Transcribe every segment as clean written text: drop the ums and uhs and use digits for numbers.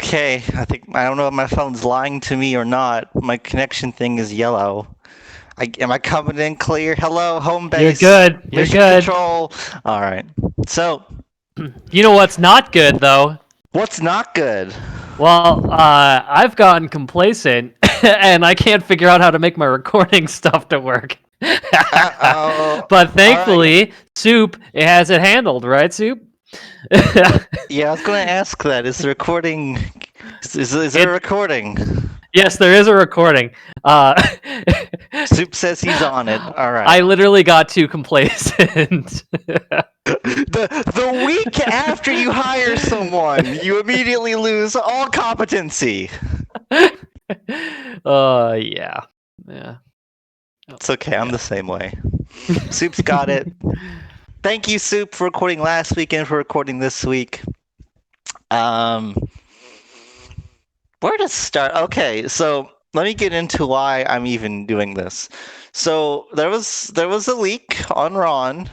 Okay, I don't know if my phone's lying to me or not. My connection thing is yellow. Am I coming in clear? Hello, home You're base, good. You're mission good. control. All right. So, You know what's not good though? what's not good? Well, I've gotten complacent and I can't figure out how to make my recording stuff to work. Uh-oh. But All right. thankfully, Soup it has it handled, right, Soup? Yeah, I was going to ask that. Is the recording? Is there a it recording? Yes, there is a recording. Uh, Soup says he's on it. All right. I literally got too complacent. The week after you hire someone, you immediately lose all competency. Yeah. Yeah. It's okay. I'm Yeah. the same way. Soup's got it. Thank you, Soup, for recording last week and for recording this week. Um, where to start? Okay, so let me get into why I'm even doing this. So there was a leak on Ron.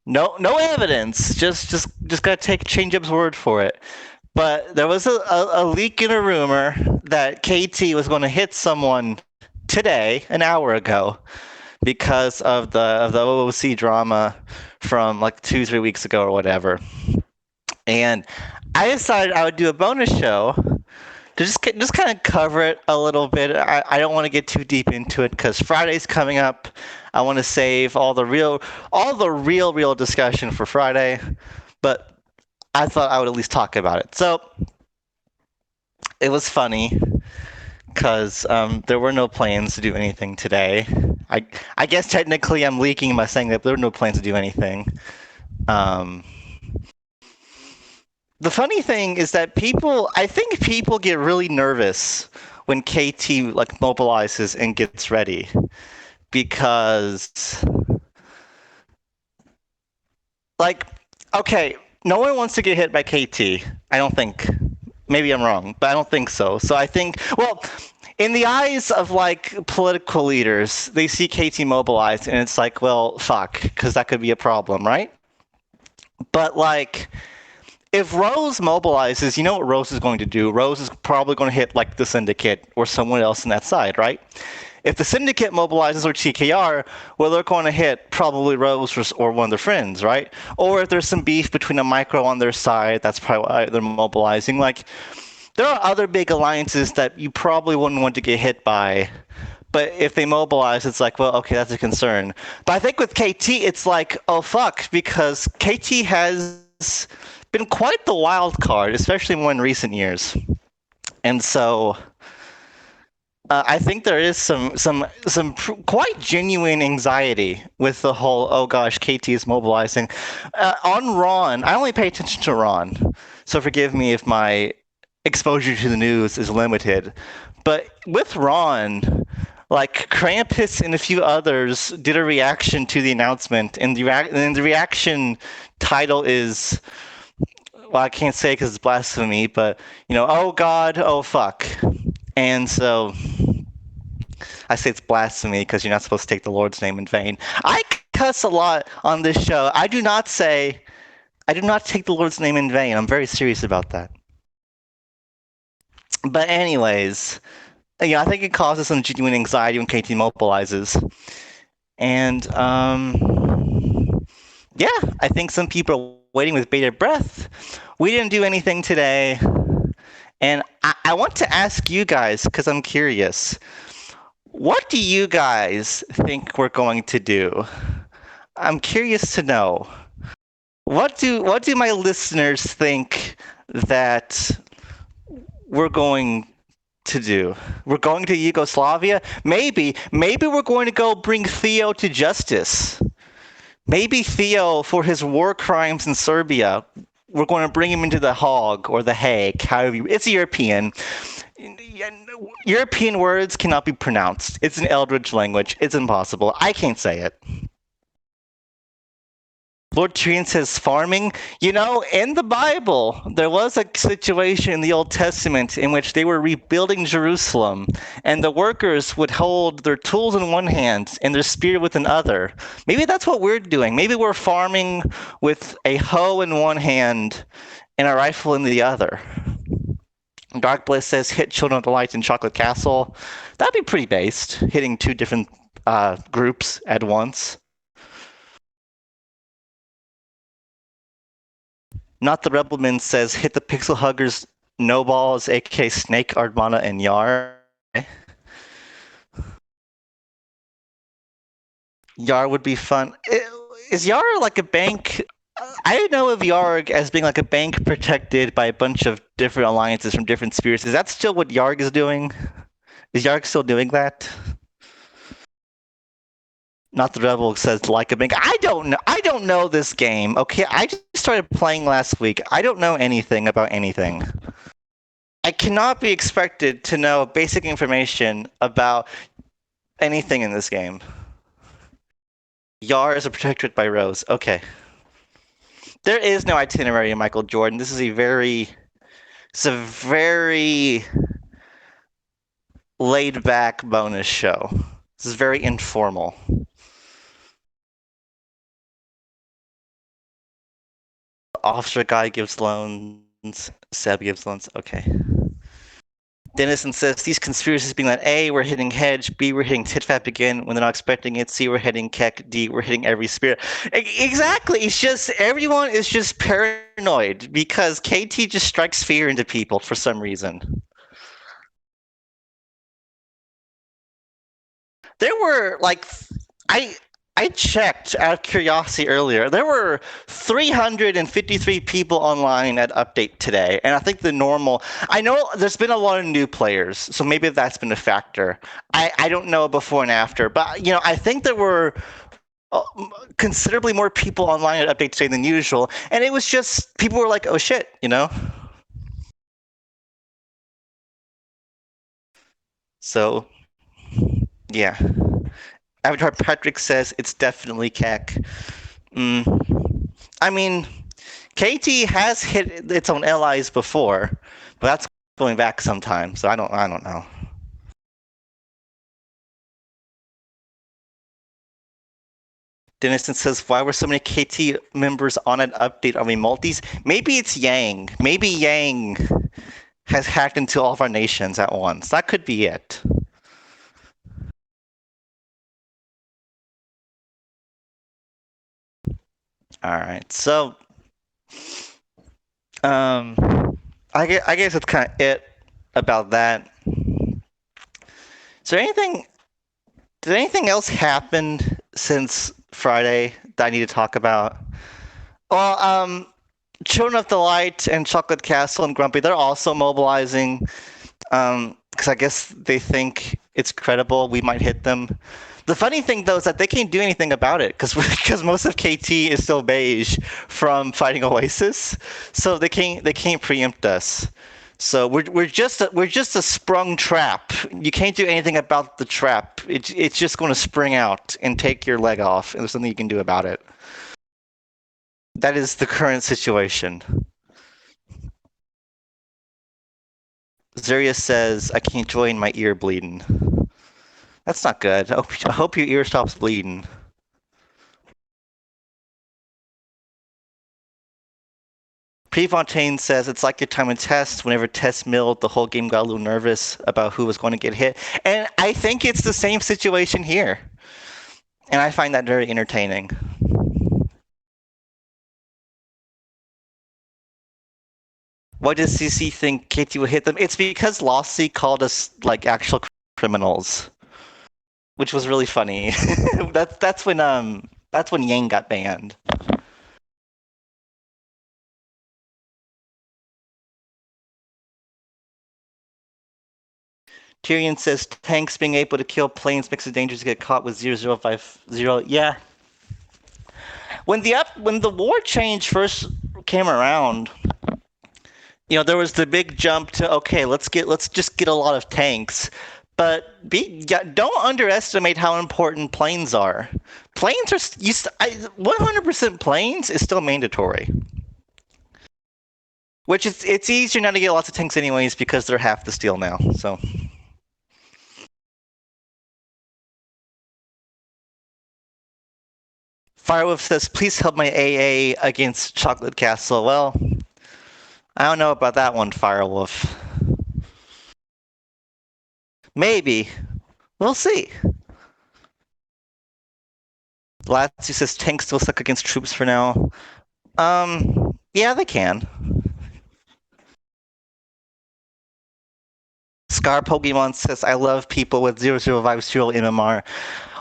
No evidence. Just gotta take Change Up's word for it. But there was a leak in a rumor that KT was going to hit someone today, an hour ago, because of the OOC drama from like 2-3 weeks ago or whatever. And I decided I would do a bonus show to just kind of cover it a little bit. I don't want to get too deep into it because Friday's coming up. I want to save all the real discussion for Friday, but I thought I would at least talk about it. So it was funny because there were no plans to do anything today. I guess technically I'm leaking by saying that there were no plans to do anything. Um, the funny thing is that I think people get really nervous when KT like mobilizes and gets ready because, like, okay, no one wants to get hit by KT. I don't think. Maybe I'm wrong, but I don't think so. So I think, well, in the eyes of like political leaders, they see KT mobilized and it's like, well, fuck, because that could be a problem, right? But like, if Rose mobilizes, you know what Rose is going to do? Rose is probably going to hit like the Syndicate or someone else on that side, right? If the Syndicate mobilizes or TKR, well, they're going to hit probably Rose or one of their friends, right? Or if there's some beef between a Micro on their side, that's probably why they're mobilizing. Like, there are other big alliances that you probably wouldn't want to get hit by. But if they mobilize, it's like, well, okay, that's a concern. But I think with KT, it's like, oh, fuck, because KT has been quite the wild card, especially more in recent years. And so I think there is some quite genuine anxiety with the whole, oh gosh, KT is mobilizing. On Ron, I only pay attention to Ron, so forgive me if my exposure to the news is limited. But with Ron, like Krampus and a few others did a reaction to the announcement, and the reaction title is, well, I can't say because it's blasphemy, but oh God, oh fuck. And so I say it's blasphemy because you're not supposed to take the Lord's name in vain. I cuss a lot on this show. I do not take the Lord's name in vain. I'm very serious about that. But anyways, I think it causes some genuine anxiety when KT mobilizes. And yeah, I think some people are waiting with bated breath. We didn't do anything today. And I want to ask you guys, because I'm curious, what do you guys think we're going to do? I'm curious to know. What do my listeners think that we're going to do? We're going to Yugoslavia? Maybe we're going to go bring Theo to justice. Maybe Theo, for his war crimes in Serbia, we're going to bring him into the Hague or the Hague. It's European. European words cannot be pronounced. It's an Eldritch language. It's impossible. I can't say it. Lord Tyrion says farming. In the Bible, there was a situation in the Old Testament in which they were rebuilding Jerusalem, and the workers would hold their tools in one hand and their spear with another. Maybe that's what we're doing. Maybe we're farming with a hoe in one hand and a rifle in the other. Dark Bliss says hit Children of the Light in Chocolate Castle. That'd be pretty based, hitting two different groups at once. Not the Rebelman says hit the Pixel Huggers, No Balls, aka Snake, Ardmana, and Yar. Yar would be fun. Is Yar like a bank? I know of Yarg as being like a bank protected by a bunch of different alliances from different spheres. Is that still what Yarg is doing? Is Yarg still doing that? Not the Rebel says like a bank. I don't know. I don't know this game. Okay, I just started playing last week. I don't know anything about anything. I cannot be expected to know basic information about anything in this game. Yar is a protectorate by Rose. Okay. There is no itinerary in Michael Jordan. This is a very laid back bonus show. This is very informal. Officer guy gives loans. Seb gives loans. Okay. Dennison says these conspiracies being that A, we're hitting hedge, B, we're hitting titfap again when they're not expecting it, C, we're hitting keck, D, we're hitting every spirit. Exactly. It's just everyone is just paranoid because KT just strikes fear into people for some reason. There were like I I checked out of curiosity earlier. There were 353 people online at update today, and I think the normal. I know there's been a lot of new players, so maybe that's been a factor. I don't know before and after, but I think there were considerably more people online at update today than usual, and it was just people were like, "Oh shit." So yeah. Avatar Patrick says it's definitely Keck. I mean, KT has hit its own allies before, but that's going back some time, so I don't know. Dennison says, why were so many KT members on an update? Are we multis? Maybe it's Yang. Maybe Yang has hacked into all of our nations at once. That could be it. All right, so um, I guess that's kind of it about that. Is there anything? Did anything else happen since Friday that I need to talk about? Well, Children of the Light and Chocolate Castle and Grumpy, they're also mobilizing because I guess they think it's credible we might hit them. The funny thing though is that they can't do anything about it because most of KT is still beige from fighting Oasis, so they can't preempt us. So we're just a sprung trap. You can't do anything about the trap. It's just going to spring out and take your leg off, and there's nothing you can do about it. That is the current situation. Zeria says, I can't join, my ear bleeding. That's not good. I hope your ear stops bleeding. Prefontaine says it's like your time in test. Whenever test milled, the whole game got a little nervous about who was going to get hit. And I think it's the same situation here. And I find that very entertaining. Why does CC think KT will hit them? It's because Lossy called us like actual criminals, which was really funny. that's when Yang got banned. Tyrion says tanks being able to kill planes makes it dangerous to get caught with 0050. Yeah. When the war change first came around, there was the big jump to okay, let's just get a lot of tanks. But don't underestimate how important planes are. Planes are 100% planes is still mandatory. Which it's easier now to get lots of tanks anyways because they're half the steel now. So Firewolf says, please help my AA against Chocolate Castle. Well, I don't know about that one, Firewolf. Maybe. We'll see. Lazio says tanks still suck against troops for now. Yeah, they can. Scar Pokemon says, I love people with 0050 MMR.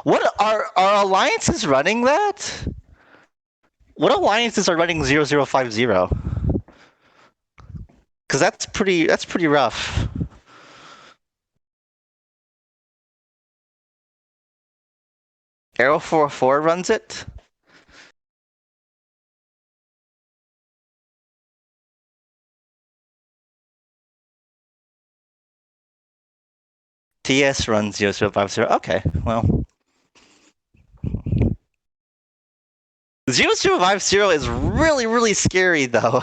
What are alliances running that? What alliances are running 0050? Because that's pretty rough. Arrow 404 runs it. TS runs 0050. Okay, well. 0050 is really, really scary, though.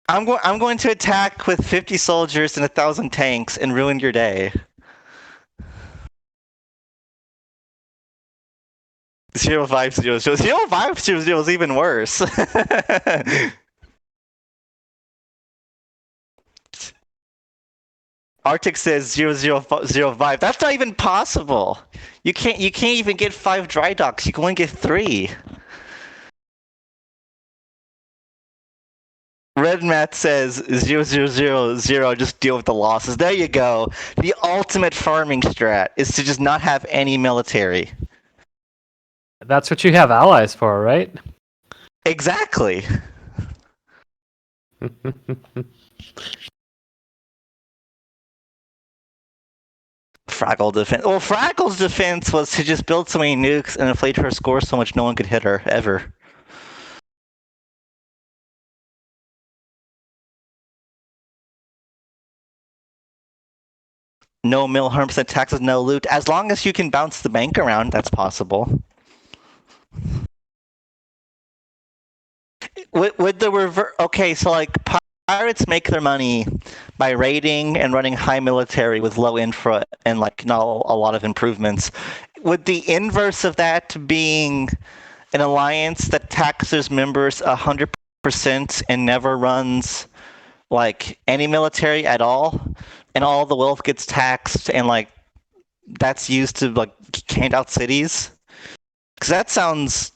I'm going to attack with 50 soldiers and 1,000 tanks and ruin your day. 0500. 0500 is even worse. Arctic says 0005. That's not even possible. You can't even get 5 dry docks. You can only get 3. Red Math says 0000, just deal with the losses. There you go. The ultimate farming strat is to just not have any military. That's what you have allies for, right? Exactly. Fraggle defense. Well, Fraggle's defense was to just build so many nukes and inflate her score so much no one could hit her, ever. No mill, 100% taxes, no loot. As long as you can bounce the bank around, that's possible. With the reverse, okay, so like pirates make their money by raiding and running high military with low infra and like not a lot of improvements. Would the inverse of that being an alliance that taxes members 100% and never runs like any military at all, and all the wealth gets taxed and like that's used to like hand out cities? Because that sounds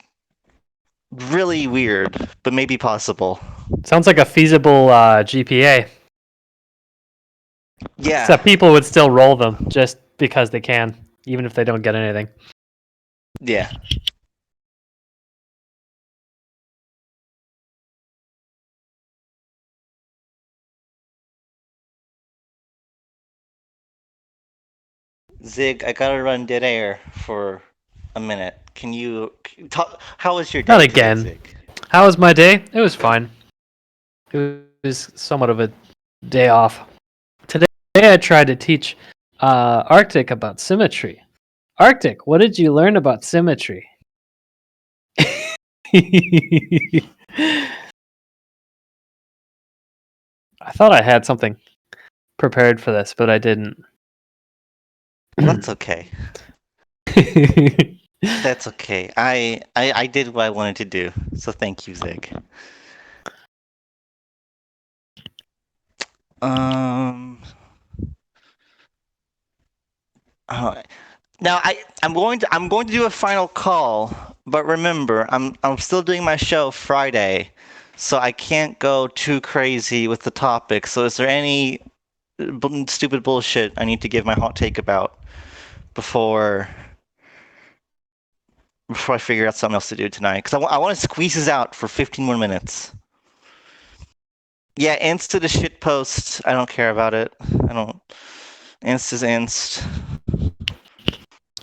really weird, but maybe possible. Sounds like a feasible GPA. Yeah. Except people would still roll them just because they can, even if they don't get anything. Yeah. Zig, I gotta run dead air for a minute. Can you talk? How was your day Not today, again. Zig? How was my day? It was fine. It was somewhat of a day off. Today I tried to teach Arctic about symmetry. Arctic, what did you learn about symmetry? I thought I had something prepared for this, but I didn't. Well, that's okay. That's okay. I did what I wanted to do, so thank you, Zig. Um. Oh, now I'm going to do a final call, but remember I'm still doing my show Friday, so I can't go too crazy with the topic. So is there any stupid bullshit I need to give my hot take about before I figure out something else to do tonight? Because I want to squeeze this out for 15 more minutes. Yeah, Insta the shit post. I don't care about it. I don't. Insta's Inst.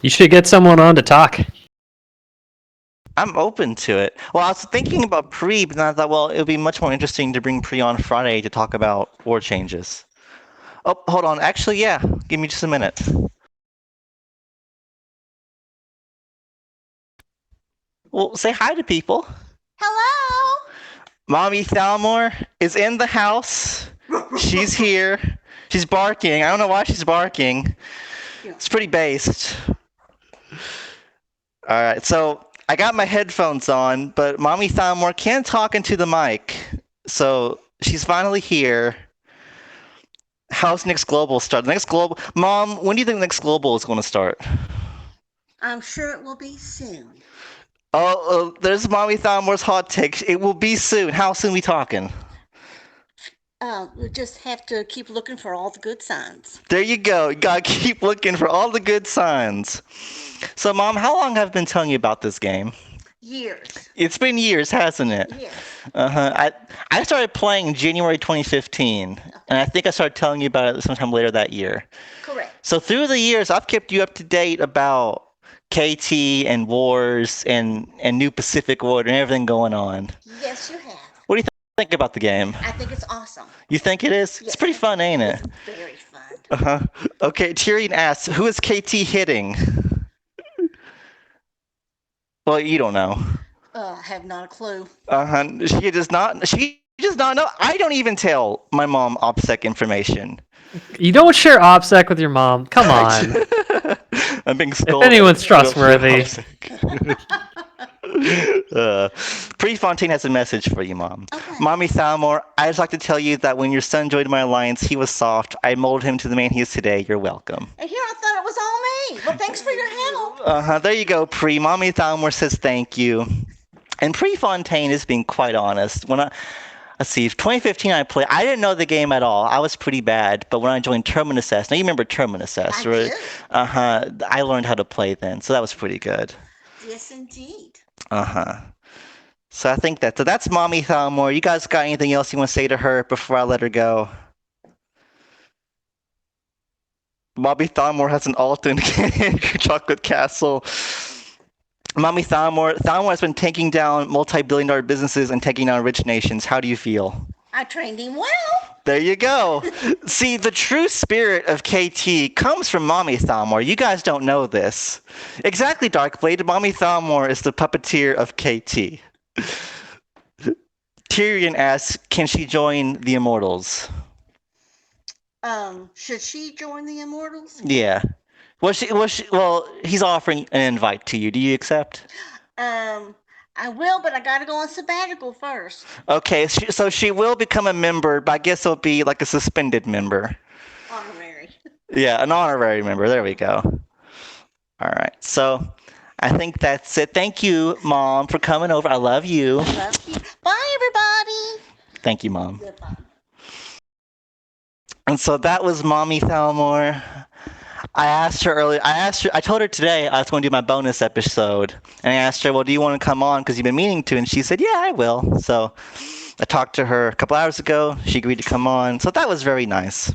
You should get someone on to talk. I'm open to it. Well, I was thinking about Pre, but then I thought, well, it would be much more interesting to bring Pre on Friday to talk about war changes. Oh, hold on. Actually, yeah. Give me just a minute. Well, say hi to people. Hello. Mommy Thalmor is in the house. She's here. She's barking. I don't know why she's barking. It's pretty based. All right, so I got my headphones on, but Mommy Thalmor can't talk into the mic. So she's finally here. How's next global start? The next global, Mom. When do you think the next global is going to start? I'm sure it will be soon. Oh, there's Mommy Thalmor's hot take. It will be soon. How soon we talking? We'll just have to keep looking for all the good signs. There you go. You gotta keep looking for all the good signs. So, Mom, how long have I been telling you about this game? Years. It's been years, hasn't it? Yes. Uh-huh. I started playing in January 2015, and I think I started telling you about it sometime later that year. Correct. So through the years, I've kept you up to date about KT and Wars and New Pacific Order and everything going on. Yes, you have. What do you think about the game? I think it's awesome. You think it is? It's Yes, pretty fun, ain't it? it's very fun. Uh-huh. Okay, Tyrion asks, who is KT hitting? Well, you don't know. I have not a clue. Uh-huh. She does not. She does not know. I don't even tell my mom OPSEC information. You don't share OPSEC with your mom. Come on. I'm being If scolded. anyone's trustworthy. Prefontaine has a message for you, Mom. Okay. Mommy Thalmor, I'd just like to tell you that when your son joined my alliance, he was soft. I molded him to the man he is today. You're welcome. And here I thought it was all me. Well, thanks for your help. Uh-huh. There you go, Pre. Mommy Thalmor says thank you. And Prefontaine is being quite honest. Let's see, 2015 I played. I didn't know the game at all. I was pretty bad. But when I joined Terminus S, now you remember Terminus S, I right? do. Uh-huh. I learned how to play then, so that was pretty good. Yes, indeed. Uh-huh. So I think that's Mommy Thalmor. You guys got anything else you want to say to her before I let her go? Mommy Thalmor has an Alton chocolate castle. Mommy Thalmor has been taking down multi-billion-dollar businesses and taking down rich nations. How do you feel? I trained him well. There you go. See, the true spirit of KT comes from Mommy Thalmor. You guys don't know this. Exactly, Darkblade. Mommy Thalmor is the puppeteer of KT. Tyrion asks, can she join the Immortals? Should she join the Immortals? Yeah. Well, he's offering an invite to you. Do you accept? I will, but I gotta go on sabbatical first. Okay, so she will become a member, but I guess it'll be like a suspended member. Honorary. Yeah, an honorary member. There we go. All right. So I think that's it. Thank you, Mom, for coming over. I love you. Love you. Bye, everybody. Thank you, Mom. Goodbye. And so that was Mommy Thalmor. I asked her earlier. I told her today I was going to do my bonus episode, and I asked her, "Well, do you want to come on? Because you've been meaning to." And she said, "Yeah, I will." So I talked to her a couple hours ago. She agreed to come on. So that was very nice.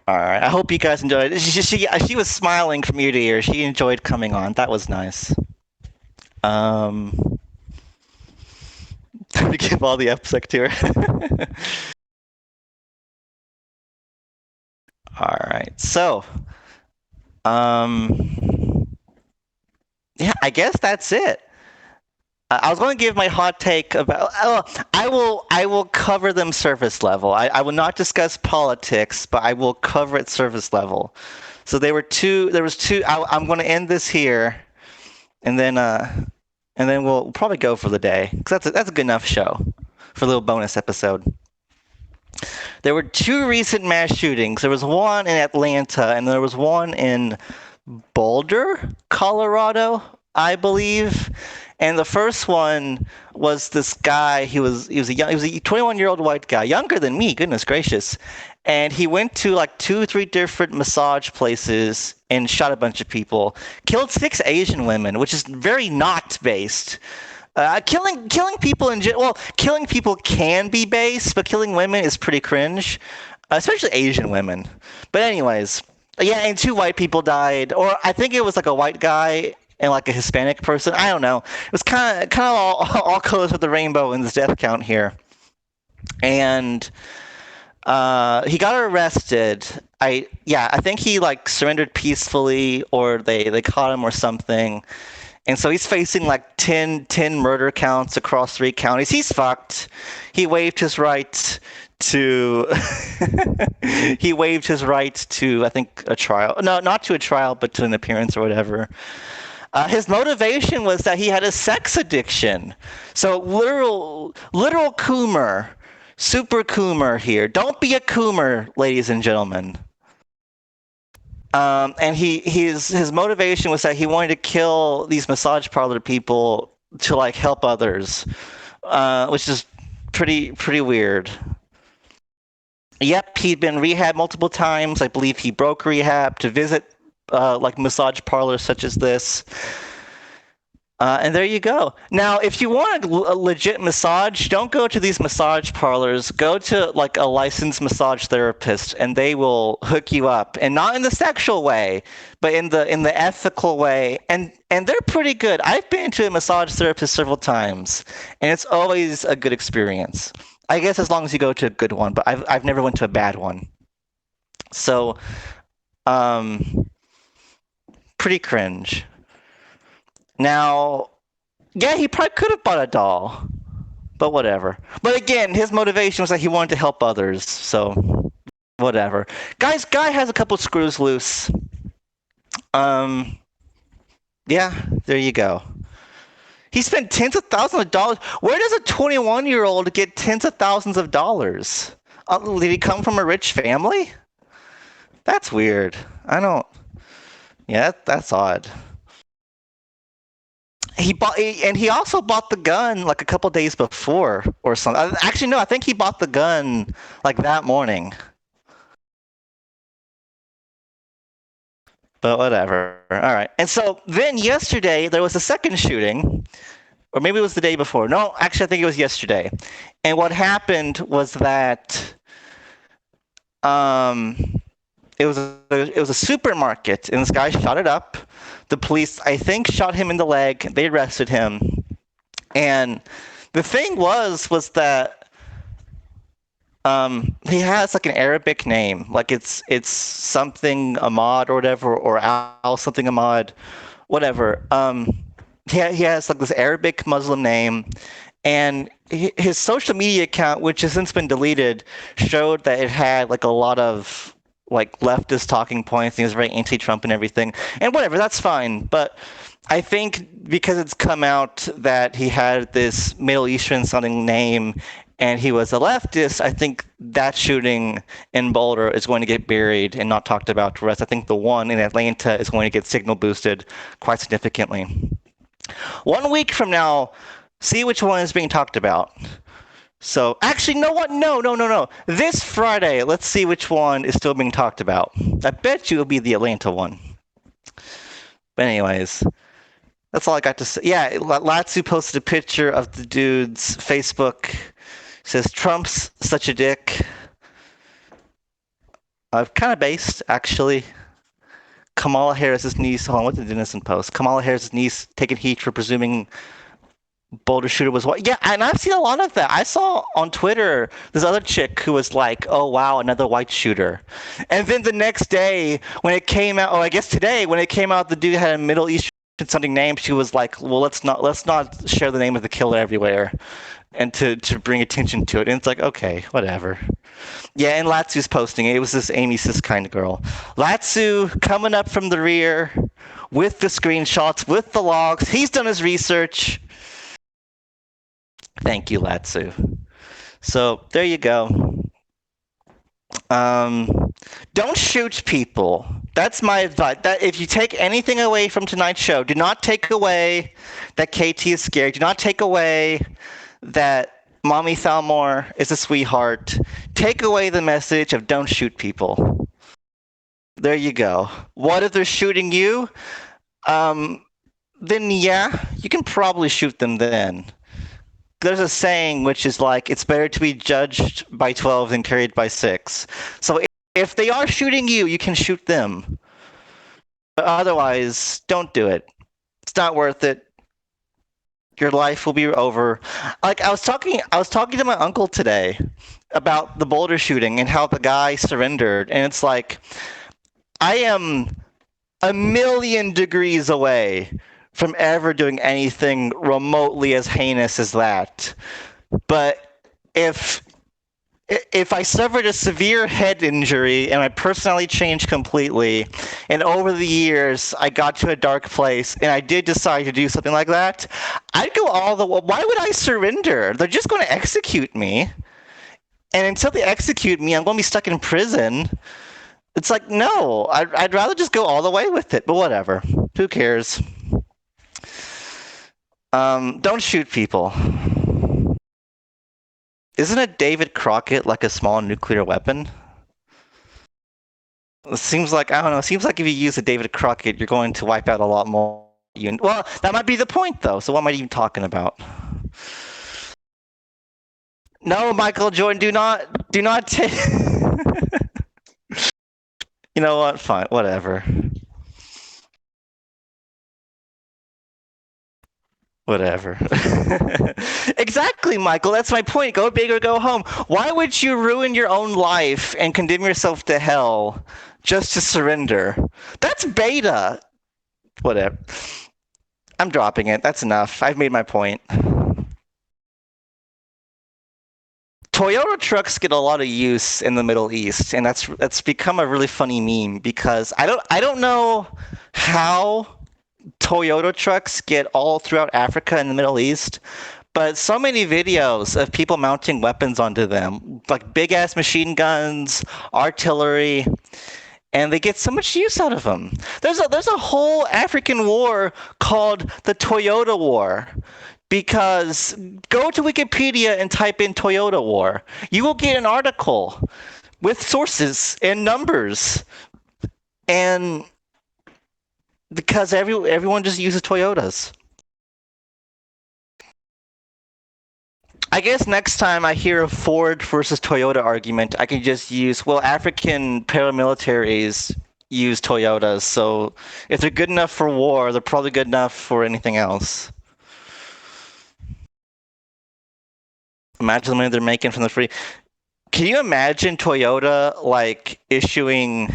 All right. I hope you guys enjoyed it. She was smiling from ear to ear. She enjoyed coming on. That was nice. To give all the upsec to her. All right. So, yeah, I guess that's it. I was going to give my hot take about. Oh, I will cover them surface level. I will not discuss politics, but I will cover it surface level. So there was two. I'm going to end this here, and then we'll probably go for the day because that's a good enough show for a little bonus episode. There were two recent mass shootings. There was one in Atlanta, and there was one in Boulder, Colorado, I believe. And the first one was this guy. He was a 21-year-old white guy, younger than me. Goodness gracious! And he went to like 2 or 3 different massage places and shot a bunch of people. Killed 6 Asian women, which is very not based. Killing people killing people can be base, but killing women is pretty cringe, especially Asian women. But anyways, yeah, and 2 white people died, or I think it was like a white guy and like a Hispanic person. I don't know. It was kind of all colors of the rainbow in this death count here, and he got arrested. I think he like surrendered peacefully, or they caught him or something. And so he's facing like 10 murder counts across 3 counties. He's fucked. He waived his right to I think a trial. No, not to a trial, but to an appearance or whatever. His motivation was that he had a sex addiction. So literal Coomer. Super Coomer here. Don't be a Coomer, ladies and gentlemen. And his motivation was that he wanted to kill these massage parlor people to like help others, which is pretty weird. Yep, he'd been rehab multiple times. I believe he broke rehab to visit like massage parlors such as this. And there you go. Now, if you want a legit massage, don't go to these massage parlors. Go to like a licensed massage therapist, and they will hook you up, and not in the sexual way, but in the ethical way. And they're pretty good. I've been to a massage therapist several times, and it's always a good experience. I guess as long as you go to a good one, but I've never went to a bad one. So, pretty cringe. Now, yeah, he probably could have bought a doll, but whatever. But again, his motivation was that he wanted to help others, so whatever. Guy has a couple screws loose. Yeah, there you go. He spent tens of thousands of dollars. Where does a 21-year-old get tens of thousands of dollars? Did he come from a rich family? That's weird. I don't. Yeah, that's odd. He also bought the gun like a couple days before or something. Actually, no, I think he bought the gun like that morning. But whatever. All right. And so then yesterday there was a second shooting, or maybe it was the day before. No, actually, I think it was yesterday. And what happened was that it was a supermarket, and this guy shot it up. The police, I think, shot him in the leg. They arrested him. And the thing was that he has like an Arabic name, like it's something Ahmad or whatever, or Al something Ahmad, whatever. He has like this Arabic Muslim name, and his social media account, which has since been deleted, showed that it had like a lot of like leftist talking points. He was very anti-Trump and everything, and whatever, that's fine. But I think because it's come out that he had this Middle Eastern sounding name and he was a leftist, I think that shooting in Boulder is going to get buried and not talked about. Whereas I think the one in Atlanta is going to get signal boosted quite significantly. 1 week from now, see which one is being talked about. So, actually, you know what? No. This Friday, let's see which one is still being talked about. I bet you it'll be the Atlanta one. But anyways, that's all I got to say. Yeah, Latsu posted a picture of the dude's Facebook. It says, Trump's such a dick. Kind of based, actually. Kamala Harris's niece. Hold on, what did Denison post? Kamala Harris's niece taking heat for presuming Boulder shooter was white. Yeah, and I've seen a lot of that. I saw on Twitter this other chick who was like, "Oh wow, another white shooter," and then the next day when it came out, or I guess today when it came out, the dude had a Middle Eastern something name. She was like, "Well, let's not share the name of the killer everywhere," and to bring attention to it. And it's like, okay, whatever. Yeah, and Latsu's posting it. It was this Amy Sis kind of girl. Latsu coming up from the rear with the screenshots, with the logs. He's done his research. Thank you, Latsu. So there you go. Don't shoot people. That's my advice. That if you take anything away from tonight's show, do not take away that KT is scared. Do not take away that Mommy Thalmor is a sweetheart. Take away the message of don't shoot people. There you go. What if they're shooting you? Then yeah, you can probably shoot them then. There's a saying which is like, it's better to be judged by 12 than carried by 6. So if they are shooting you, you can shoot them. But otherwise, don't do it. It's not worth it. Your life will be over. Like I was talking to my uncle today about the Boulder shooting and how the guy surrendered, and it's like, I am a million degrees away from ever doing anything remotely as heinous as that. But if I suffered a severe head injury and my personality changed completely, and over the years I got to a dark place and I did decide to do something like that, I'd go all the way. Why would I surrender? They're just going to execute me. and until they execute me, I'm going to be stuck in prison. It's like, no, I'd rather just go all the way with it, but whatever. Who cares? Don't shoot people. Isn't a David Crockett like a small nuclear weapon? It seems like, I don't know, it seems like if you use a David Crockett, you're going to wipe out a lot more. Well, that might be the point, though, so what am I even talking about? No, Michael Jordan, do not take. You know what? Fine, whatever. Whatever. Exactly, Michael. That's my point. Go big or go home. Why would you ruin your own life and condemn yourself to hell just to surrender? That's beta. Whatever. I'm dropping it. That's enough. I've made my point. Toyota trucks get a lot of use in the Middle East, and that's become a really funny meme because I don't know how Toyota trucks get all throughout Africa and the Middle East, but so many videos of people mounting weapons onto them, like big ass machine guns, artillery, and they get so much use out of them. There's a whole African war called the Toyota War. Because go to Wikipedia and type in Toyota War. You will get an article with sources and numbers. And because everyone just uses Toyotas. I guess next time I hear a Ford versus Toyota argument, I can just use, well, African paramilitaries use Toyotas, so if they're good enough for war, they're probably good enough for anything else. Imagine the money they're making from the free. Can you imagine Toyota like issuing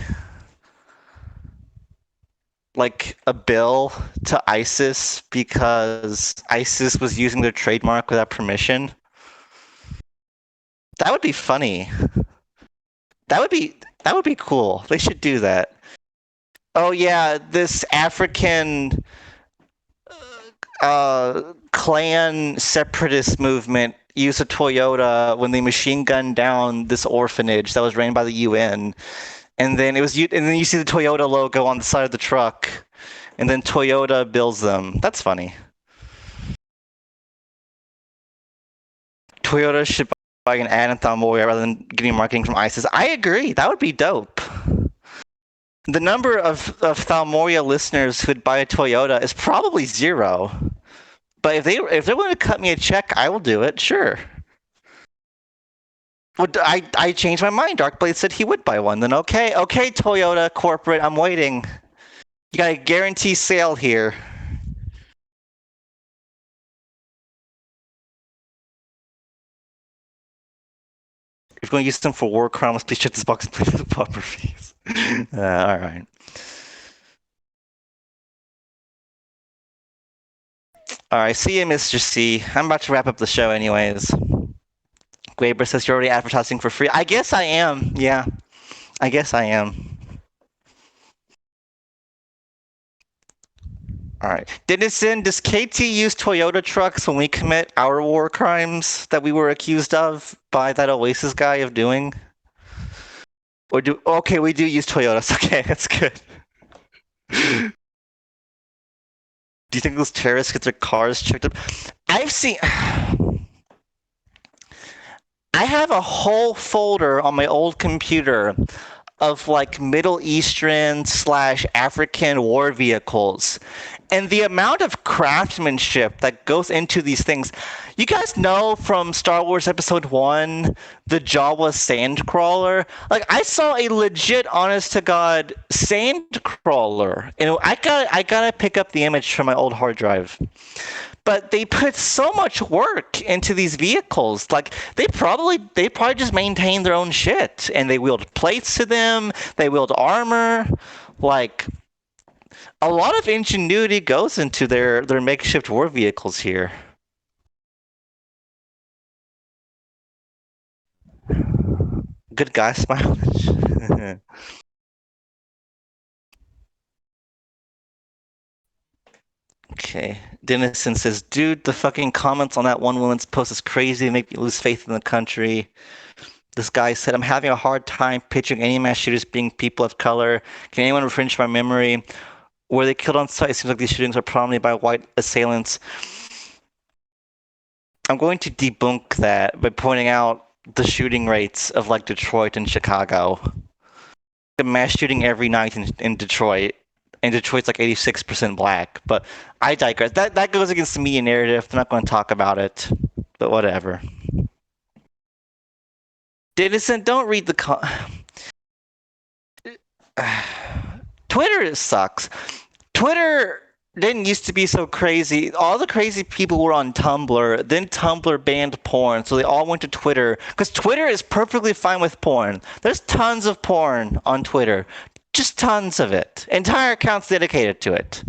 like a bill to ISIS because ISIS was using their trademark without permission? That would be funny. That would be cool. They should do that. Oh yeah, this African clan separatist movement used a Toyota when they machine gunned down this orphanage that was ran by the UN. And then and then you see the Toyota logo on the side of the truck, and then Toyota builds them. That's funny. Toyota should buy an ad in Thalmor rather than getting marketing from ISIS. I agree. That would be dope. The number of Thalmoria listeners who'd buy a Toyota is probably zero. But if they're willing to cut me a check, I will do it. Sure. Well, I changed my mind. Darkblade said he would buy one. Then okay, Toyota corporate, I'm waiting. You got a guarantee sale here. If you're going to use them for war crimes, please check this box and pay the proper fees. All right. All right. See you, Mr. C. I'm about to wrap up the show, anyways. Glaber says you're already advertising for free. I guess I am. Yeah. I guess I am. All right. Dennison, does KT use Toyota trucks when we commit our war crimes that we were accused of by that Oasis guy of doing? Or okay, we do use Toyotas. Okay, that's good. Do you think those terrorists get their cars checked up? I've seen. I have a whole folder on my old computer of like Middle Eastern / African war vehicles. And the amount of craftsmanship that goes into these things. You guys know from Star Wars Episode 1, the Jawa Sandcrawler? Like, I saw a legit, honest to God, Sandcrawler. And I gotta pick up the image from my old hard drive. But they put so much work into these vehicles. Like they probably just maintain their own shit, and they wield plates to them. They wield armor. Like a lot of ingenuity goes into their makeshift war vehicles here. Good guy smile. Okay. Dennison says, dude, the fucking comments on that one woman's post is crazy. They make me lose faith in the country. This guy said, I'm having a hard time picturing any mass shooters being people of color. Can anyone refresh my memory? Were they killed on sight? It seems like these shootings are prominently by white assailants. I'm going to debunk that by pointing out the shooting rates of like Detroit and Chicago. A mass shooting every night in Detroit, and Detroit's like 86% black. But I digress. That goes against the media narrative. I'm not going to talk about it, but whatever. Dennison, don't read the Twitter sucks. Twitter didn't used to be so crazy. All the crazy people were on Tumblr. Then Tumblr banned porn, so they all went to Twitter. Because Twitter is perfectly fine with porn. There's tons of porn on Twitter. Just tons of it. Entire accounts dedicated to it.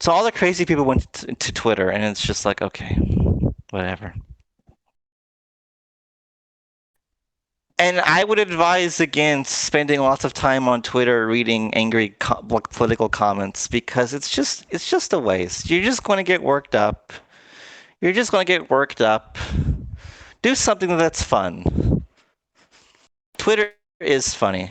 So all the crazy people went to Twitter, and it's just like, okay, whatever. And I would advise against spending lots of time on Twitter reading angry political comments because it's just a waste. You're just going to get worked up. You're just going to get worked up. Do something that's fun. Twitter is funny.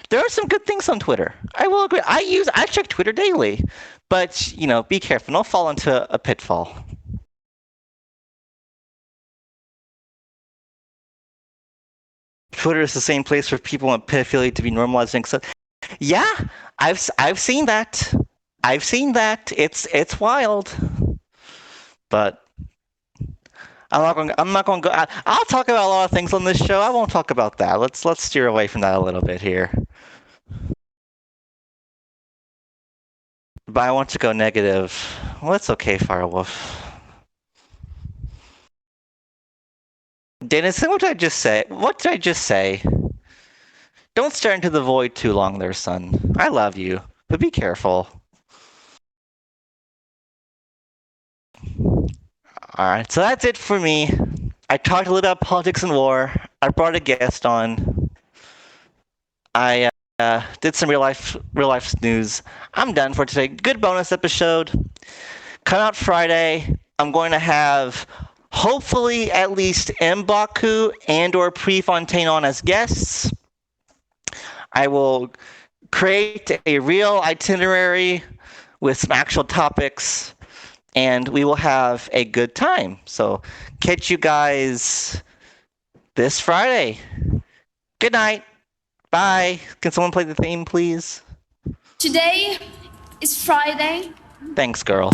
There are some good things on Twitter. I will agree. I check Twitter daily, but be careful. Don't fall into a pitfall. Twitter is the same place for people want pedophilia to be normalized. So, yeah, I've seen that. I've seen that. It's wild. But I'm not going to go. I'll talk about a lot of things on this show. I won't talk about that. Let's steer away from that a little bit here. But I want to go negative. Well, it's okay, Firewolf. Dennison, what did I just say? What did I just say? Don't stare into the void too long there, son. I love you, but be careful. Alright, so that's it for me. I talked a little about politics and war. I brought a guest on. I did some real life news. I'm done for today. Good bonus episode. Come out Friday. I'm going to have hopefully at least M'Baku and or Prefontaine on as guests. I will create a real itinerary with some actual topics, and we will have a good time. So catch you guys this Friday. Good night. Bye. Can someone play the theme, please? Today is Friday. Thanks, girl.